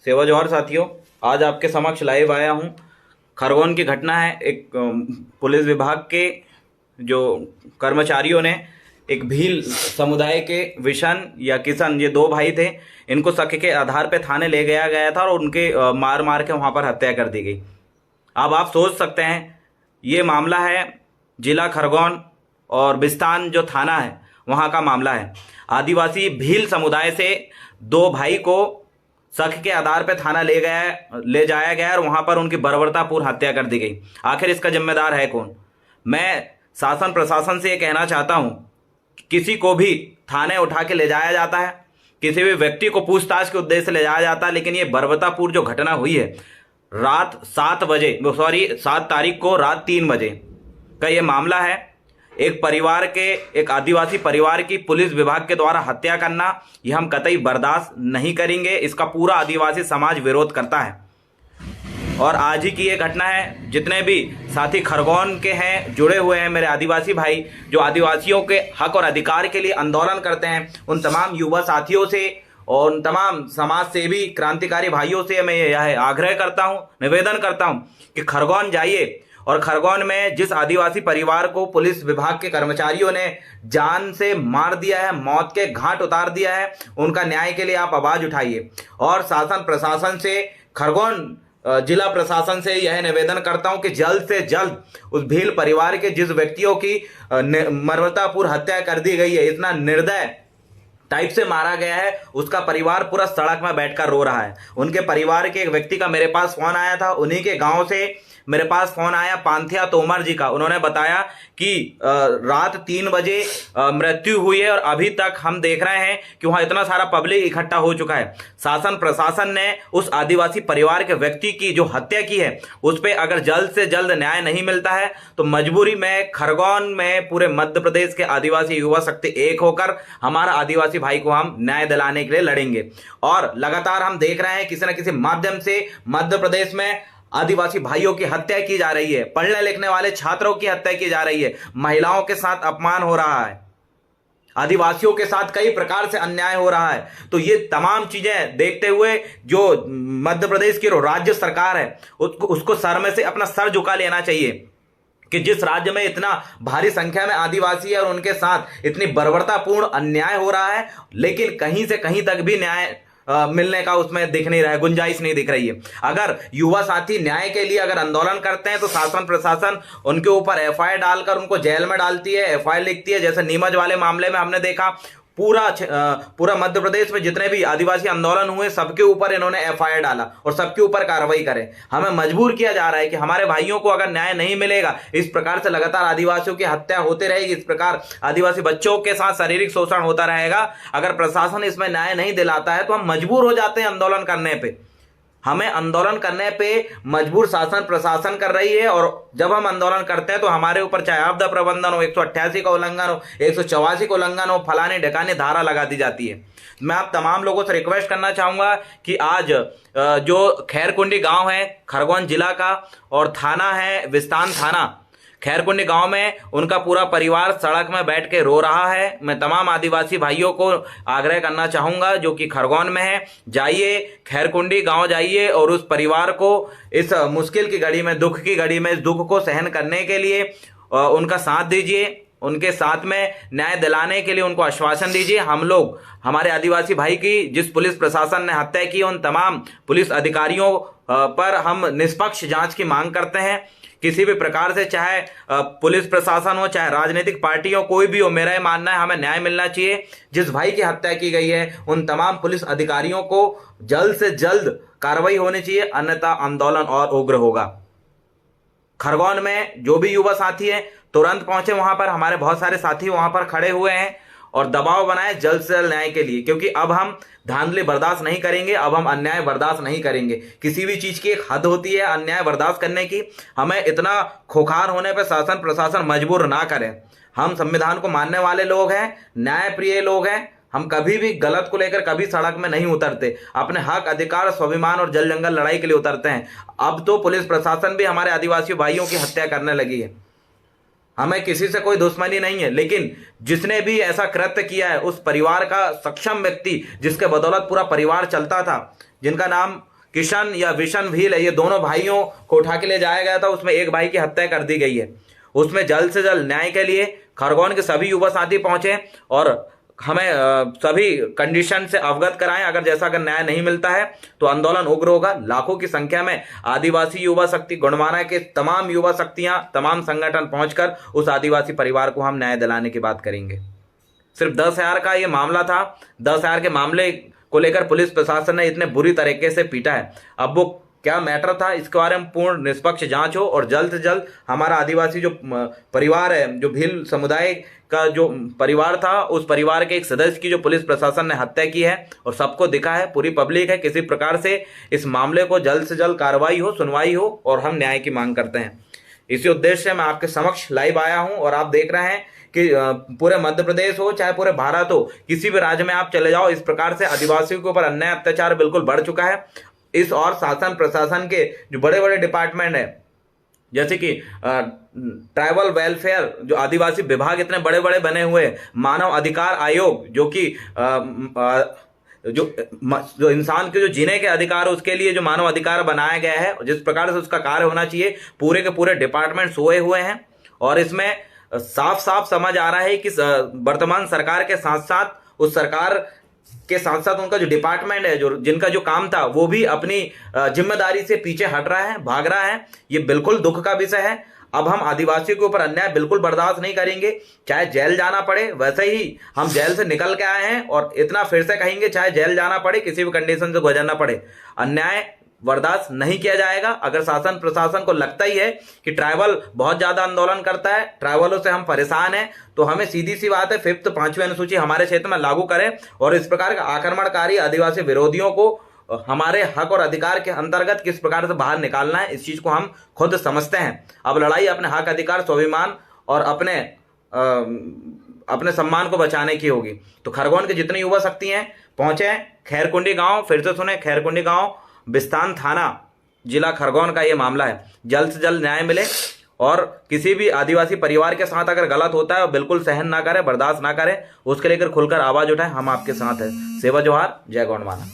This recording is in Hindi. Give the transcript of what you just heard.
सेवा जौहर साथियों, आज आपके समक्ष लाइव आया हूं। खरगोन की घटना है। एक पुलिस विभाग के जो कर्मचारियों ने एक भील समुदाय के विशन या किशन, ये दो भाई थे, इनको शक के आधार पे थाने ले गया गया था और उनके मार मार के वहां पर हत्या कर दी गई। अब आप सोच सकते हैं, ये मामला है जिला खरगोन और बिस्तान जो थाना है वहां का मामला है। आदिवासी भील समुदाय से दो भाई को शक के आधार पर थाना ले जाया गया और वहां पर उनकी बर्बरतापूर्ण हत्या कर दी गई। आखिर इसका जिम्मेदार है कौन? मैं शासन प्रशासन से ये कहना चाहता हूं कि किसी को भी थाने उठा के ले जाया जाता है, किसी भी व्यक्ति को पूछताछ के उद्देश्य से ले जाया जाता है, लेकिन ये बर्बरतापूर्ण जो घटना हुई है रात 7 तारीख को रात 3 बजे का ये मामला है। एक आदिवासी परिवार की पुलिस विभाग के द्वारा हत्या करना, यह हम कतई बर्दाश्त नहीं करेंगे। इसका पूरा आदिवासी समाज विरोध करता है। और आज ही की ये घटना है। जितने भी साथी खरगोन के हैं, जुड़े हुए हैं मेरे आदिवासी भाई, जो आदिवासियों के हक और अधिकार के लिए आंदोलन करते हैं, उन तमाम युवा साथियों से और उन तमाम समाज सेवी क्रांतिकारी भाइयों से मैं यह आग्रह करता हूं, निवेदन करता हूं कि खरगोन जाइए और खरगोन में जिस आदिवासी परिवार को पुलिस विभाग के कर्मचारियों ने जान से मार दिया है, मौत के घाट उतार दिया है, उनका न्याय के लिए आप आवाज उठाइए। और शासन प्रशासन से, खरगोन जिला प्रशासन से यह निवेदन करता हूं कि जल्द से जल्द उस भील परिवार के जिस व्यक्तियों की बर्बरतापूर्ण हत्या कर दी गई है, इतना निर्दय टाइप से मारा गया है, उसका परिवार पूरा सड़क में बैठकर रो रहा है। उनके परिवार के एक व्यक्ति का मेरे पास फोन आया था, उन्हीं के गांव से मेरे पास फोन आया पांथिया तोमर जी का। उन्होंने बताया कि रात 3 बजे मृत्यु हुई है और अभी तक हम देख रहे हैं कि वहां इतना सारा पब्लिक इकट्ठा हो चुका है। शासन प्रशासन ने उस आदिवासी परिवार के व्यक्ति की जो हत्या की है उस पर अगर जल्द से जल्द न्याय नहीं मिलता है तो मजबूरी में खरगोन में पूरे मध्य प्रदेश के आदिवासी युवा शक्ति एक होकर हमारा आदिवासी भाई को हम न्याय दिलाने के लिए लड़ेंगे। और लगातार हम देख रहे हैं किसी न किसी माध्यम से मध्य प्रदेश में आदिवासी भाइयों की हत्या की जा रही है, पढ़ने लिखने वाले छात्रों की हत्या की जा रही है, महिलाओं के साथ अपमान हो रहा है, आदिवासियों के साथ कई प्रकार से अन्याय हो रहा है। तो ये तमाम चीजें देखते हुए जो मध्य प्रदेश की राज्य सरकार है उसको सर में से अपना सर झुका लेना चाहिए कि जिस राज्य में इतना भारी संख्या में आदिवासी है और उनके साथ इतनी बर्बरतापूर्ण अन्याय हो रहा है, लेकिन कहीं से कहीं तक भी न्याय मिलने का उसमें दिख नहीं रहा है, गुंजाइश नहीं दिख रही है। अगर युवा साथी न्याय के लिए अगर आंदोलन करते हैं तो शासन प्रशासन उनके ऊपर एफआईआर डालकर उनको जेल में डालती है, एफआईआर लिखती है। जैसे नीमच वाले मामले में हमने देखा, पूरा मध्य प्रदेश में जितने भी आदिवासी आंदोलन हुए सबके ऊपर इन्होंने एफआईआर डाला और सबके ऊपर कार्रवाई करे। हमें मजबूर किया जा रहा है कि हमारे भाइयों को अगर न्याय नहीं मिलेगा, इस प्रकार से लगातार आदिवासियों की हत्या होती रहेगी, इस प्रकार आदिवासी बच्चों के साथ शारीरिक शोषण होता रहेगा, अगर प्रशासन इसमें न्याय नहीं दिलाता है तो हम मजबूर हो जाते हैं आंदोलन करने पे। हमें आंदोलन करने पे मजबूर शासन प्रशासन कर रही है। और जब हम आंदोलन करते हैं तो हमारे ऊपर चाहे आपदा प्रबंधन हो, 188 का उल्लंघन हो, 184 का उल्लंघन हो, फलाने ढकाने धारा लगा दी जाती है। मैं आप तमाम लोगों से रिक्वेस्ट करना चाहूंगा कि आज जो खैरकुंडी गांव है खरगोन जिला का और थाना है बिस्तान थाना, खैरकुंडी गांव में उनका पूरा परिवार सड़क में बैठ के रो रहा है। मैं तमाम आदिवासी भाइयों को आग्रह करना चाहूंगा जो कि खरगोन में है, जाइए खैरकुंडी गांव जाइए और उस परिवार को इस मुश्किल की घड़ी में, दुख की घड़ी में, इस दुख को सहन करने के लिए उनका साथ दीजिए, उनके साथ में न्याय दिलाने के लिए उनको आश्वासन दीजिए। हम लोग हमारे आदिवासी भाई की जिस पुलिस प्रशासन ने हत्या की, उन तमाम पुलिस अधिकारियों पर हम निष्पक्ष जांच की मांग करते हैं। किसी भी प्रकार से, चाहे पुलिस प्रशासन हो, चाहे राजनीतिक पार्टी हो, कोई भी हो, मेरा ये मानना है हमें न्याय मिलना चाहिए। जिस भाई की हत्या की गई है उन तमाम पुलिस अधिकारियों को जल्द से जल्द कार्रवाई होनी चाहिए, अन्यथा आंदोलन और उग्र होगा। खरगोन में जो भी युवा साथी हैं तुरंत पहुंचे वहां पर, हमारे बहुत सारे साथी वहां पर खड़े हुए हैं और दबाव बनाए जल्द से जल्द न्याय के लिए, क्योंकि अब हम धांधली बर्दाश्त नहीं करेंगे, अब हम अन्याय बर्दाश्त नहीं करेंगे। किसी भी चीज की एक हद होती है अन्याय बर्दाश्त करने की। हमें इतना खोखार होने पर शासन प्रशासन मजबूर ना करें। हम संविधान को मानने वाले लोग हैं, न्याय प्रिय लोग हैं, हम कभी भी गलत को लेकर कभी सड़क में नहीं उतरते, अपने हक अधिकार स्वाभिमान और जल जंगल लड़ाई के लिए उतरते हैं। अब तो पुलिस प्रशासन भी हमारे आदिवासी भाइयों की हत्या करने लगी है। हमें किसी से कोई दुश्मनी नहीं है, लेकिन जिसने भी ऐसा कृत्य किया है उस परिवार का सक्षम व्यक्ति, जिसके बदौलत पूरा परिवार चलता था, जिनका नाम किशन या विशन भील है, ये दोनों भाइयों को उठा के ले जाया गया था। उसमें एक भाई की हत्या कर दी गई है। उसमें जल्द से जल्द न्याय के लिए खरगोन के सभी युवा साथी पहुंचे और हमें सभी कंडीशन से अवगत कराएं। अगर न्याय नहीं मिलता है तो आंदोलन उग्र होगा। लाखों की संख्या में आदिवासी युवा शक्ति, गोंडवाना के तमाम युवा शक्तियां, तमाम संगठन पहुंचकर उस आदिवासी परिवार को हम न्याय दिलाने की बात करेंगे। सिर्फ 10,000 का ये मामला था। 10,000 के मामले को लेकर पुलिस प्रशासन ने इतने बुरी तरीके से पीटा है। अब वो क्या मैटर था, इसके बारे में पूर्ण निष्पक्ष जांच हो और जल्द से जल्द हमारा आदिवासी जो परिवार है, जो भील समुदाय का जो परिवार था, उस परिवार के एक सदस्य की जो पुलिस प्रशासन ने हत्या की है और सबको दिखा है, पूरी पब्लिक है, किसी प्रकार से इस मामले को जल्द से जल्द कार्रवाई हो, सुनवाई हो और हम न्याय की मांग करते हैं। इसी उद्देश्य से मैं आपके समक्ष लाइव आया हूं और आप देख रहे हैं कि पूरे मध्य प्रदेश हो चाहे पूरे भारत हो, किसी भी राज्य में आप चले जाओ, इस प्रकार से आदिवासियों के ऊपर अन्याय अत्याचार बिल्कुल बढ़ चुका है। इस और शासन प्रशासन के जो बड़े बड़े डिपार्टमेंट है, जैसे कि ट्राइबल वेलफेयर, जो आदिवासी विभाग इतने बड़े बड़े बने हुए, मानव अधिकार आयोग जो कि जो इंसान के जो जीने के अधिकार है उसके लिए जो मानव अधिकार बनाया गया है, जिस प्रकार से उसका कार्य होना चाहिए, पूरे के पूरे डिपार्टमेंट सोए हुए हैं। और इसमें साफ साफ समझ आ रहा है कि वर्तमान सरकार के साथ साथ उस सरकार के साथ साथ उनका जो डिपार्टमेंट है, जो जिनका जो काम था, वो भी अपनी जिम्मेदारी से पीछे हट रहा है, भाग रहा है। ये बिल्कुल दुख का विषय है। अब हम आदिवासियों के ऊपर अन्याय बिल्कुल बर्दाश्त नहीं करेंगे, चाहे जेल जाना पड़े। वैसे ही हम जेल से निकल के आए हैं और इतना फिर से कहेंगे, चाहे जेल जाना पड़े, किसी भी कंडीशन से गुजरना पड़े, अन्याय बर्दाश्त नहीं किया जाएगा। अगर शासन प्रशासन को लगता ही है कि ट्राइबल बहुत ज्यादा आंदोलन करता है, ट्राइबलों से हम परेशान हैं, तो हमें सीधी सी बात है 5th 5वीं अनुसूची हमारे क्षेत्र में लागू करें और इस प्रकार का आक्रमणकारी आदिवासी विरोधियों को हमारे हक और अधिकार के अंतर्गत किस प्रकार से बाहर निकालना है, इस चीज को हम खुद समझते हैं। अब लड़ाई अपने हक, अधिकार, स्वाभिमान और अपने सम्मान को बचाने की होगी। तो खरगोन के जितने युवा शक्ति हैं पहुंचे। खैरकुंडी गांव, फिर से सुने, खैरकुंडी गांव, बिस्तान थाना, जिला खरगोन का ये मामला है। जल्द से जल्द न्याय मिले और किसी भी आदिवासी परिवार के साथ अगर गलत होता है बिल्कुल सहन ना करें, बर्दाश्त ना करें, उसके लेकर खुलकर आवाज उठाएं। हम आपके साथ हैं। सेवा जोहार, जय गोंडवाना।